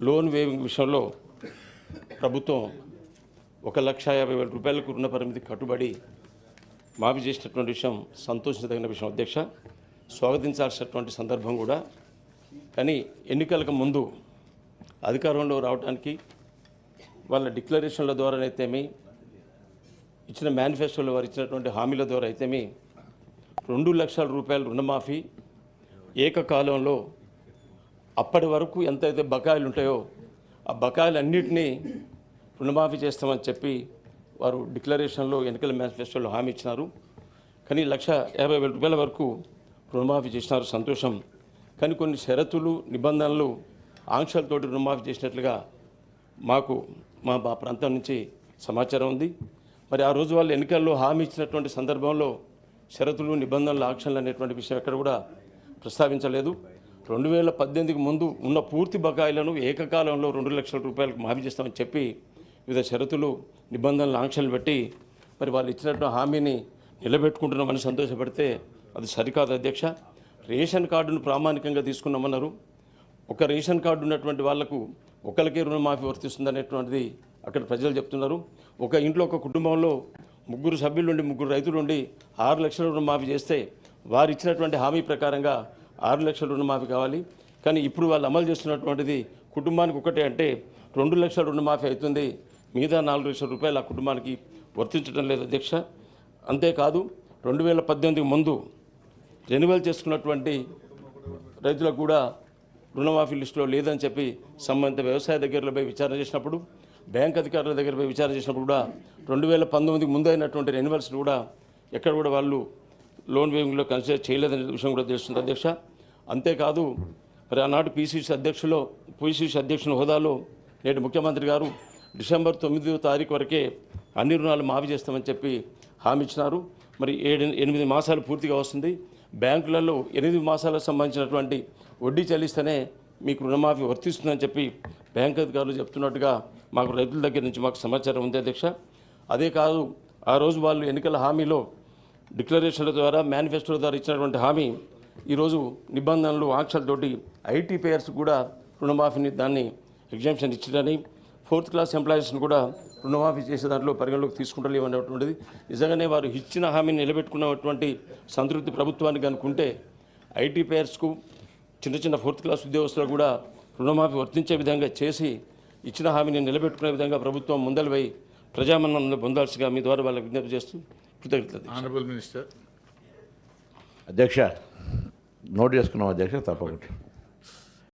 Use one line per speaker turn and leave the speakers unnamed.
Loan weaving విషయంలో ప్రభుత్వం 1,50,000 రూపాయలకు రుణ పరిమితి కట్టుబడి మాఫీ చేసినటువంటి విషయం సంతోషించదగిన విషయం అధ్యక్ష, స్వాగతించాల్సినటువంటి సందర్భం కూడా. కానీ ఎన్నికలకు ముందు అధికారంలో రావడానికి వాళ్ళ డిక్లరేషన్ల ద్వారానైతేమి, ఇచ్చిన మేనిఫెస్టోలో వారు ఇచ్చినటువంటి హామీల ద్వారా అయితేమి 2 లక్షల రూపాయల రుణమాఫీ ఏకకాలంలో అప్పటి వరకు ఎంతైతే బకాయిలు ఉంటాయో ఆ బకాయిలన్నింటినీ రుణమాఫీ చేస్తామని చెప్పి వారు డిక్లరేషన్లో, ఎన్నికల మేనిఫెస్టోలో హామీ ఇచ్చినారు. కానీ 1,50,000 రూపాయల వరకు రుణమాఫీ చేసినారు, సంతోషం. కానీ కొన్ని షరతులు, నిబంధనలు, ఆంక్షలతోటి రుణమాఫీ చేసినట్లుగా మాకు మా ప్రాంతం నుంచి సమాచారం ఉంది. మరి ఆ రోజు వాళ్ళు ఎన్నికల్లో హామీ ఇచ్చినటువంటి సందర్భంలో షరతులు, నిబంధనలు, ఆంక్షలు అనేటువంటి విషయం ఎక్కడ కూడా ప్రస్తావించలేదు. 2018కి ముందు ఉన్న పూర్తి బకాయిలను ఏకకాలంలో 2 లక్షల రూపాయలకు మాఫీ చేస్తామని చెప్పి వివిధ షరతులు, నిబంధనలు, ఆంక్షలు పెట్టి మరి వాళ్ళు ఇచ్చినట్టు హామీని నిలబెట్టుకుంటున్నామని సంతోషపడితే అది సరికాదు అధ్యక్ష. రేషన్ కార్డును ప్రామాణికంగా తీసుకున్నామన్నారు. ఒక రేషన్ కార్డు ఉన్నటువంటి వాళ్లకు ఒకరికే రుణమాఫీ వర్తిస్తుందనేటువంటిది అక్కడ ప్రజలు చెప్తున్నారు. ఒక ఇంట్లో, ఒక కుటుంబంలో 3 సభ్యులు ఉండి, 3 రైతులు ఉండి 6 లక్షల రుణమాఫీ చేస్తే వారు ఇచ్చినటువంటి హామీ ప్రకారంగా 6 లక్షల రుణమాఫీ కావాలి. కానీ ఇప్పుడు వాళ్ళు అమలు చేస్తున్నటువంటిది కుటుంబానికి ఒకటే అంటే 2 లక్షల రుణమాఫీ అవుతుంది, మిగతా 4 లక్షల రూపాయలు ఆ కుటుంబానికి వర్తించడం లేదు అధ్యక్ష. అంతేకాదు 2018కి ముందు రెన్యువల్ చేసుకున్నటువంటి రైతులకు కూడా రుణమాఫీ లిస్టులో లేదని చెప్పి సంబంధిత వ్యవసాయ దగ్గరలో పోయి విచారణ చేసినప్పుడు, బ్యాంక్ అధికారుల దగ్గర పోయి విచారణ చేసినప్పుడు కూడా 2019కి ముందు అయినటువంటి రెన్యువల్స్ కూడా ఎక్కడ కూడా వాళ్ళు లోన్ వేవింగ్లో కన్సిడర్ చేయలేదనే విషయం కూడా తెలుస్తుంది అధ్యక్ష. అంతేకాదు మరి ఆనాడు పిసిసి అధ్యక్షుని హోదాలో నేడు ముఖ్యమంత్రి గారు డిసెంబర్ 9వ తారీఖు వరకే అన్ని రుణాలు మాఫీ చేస్తామని చెప్పి హామీ ఇచ్చినారు. మరి 8 మాసాలు పూర్తిగా వస్తుంది. బ్యాంకులలో 8 మాసాలకు సంబంధించినటువంటి వడ్డీ చెల్లిస్తేనే మీకు రుణమాఫీ వర్తిస్తుందని చెప్పి బ్యాంక్ అధికారులు చెప్తున్నట్టుగా మాకు రైతుల దగ్గర నుంచి మాకు సమాచారం ఉంది అధ్యక్ష. అదే కాదు, ఆ రోజు వాళ్ళు ఎన్నికల హామీలో, డిక్లరేషన్ల ద్వారా, మేనిఫెస్టోల ద్వారా ఇచ్చినటువంటి హామీ ఈరోజు నిబంధనలు, ఆంక్షలతోటి ఐటీ పేయర్స్ కూడా రుణమాఫీని దాన్ని ఎగ్జామ్షన్ ఇచ్చారని, 4th క్లాస్ ఎంప్లాయీస్ని కూడా రుణమాఫీ చేసే దాంట్లో పరిగణలోకి తీసుకుంటలేవు అనేటువంటిది. నిజంగానే వారు ఇచ్చిన హామీని నిలబెట్టుకున్నటువంటి సంతృప్తి ప్రభుత్వానికి అనుకుంటే ఐటీ పేయర్స్కు, చిన్న 4th క్లాస్ ఉద్యోగస్తులకు కూడా రుణమాఫీ వర్తించే విధంగా చేసి ఇచ్చిన హామీని నిలబెట్టుకునే విధంగా ప్రభుత్వం ముందలు పోయి ప్రజామన్నలను పొందాల్సిగా మీ ద్వారా వాళ్ళకి విజ్ఞప్తి చేస్తూ కృతజ్ఞతలు.
Honourable minister.
అధ్యక్ష, నోట్ చేసుకున్నాం అధ్యక్ష, తప్పకుండా.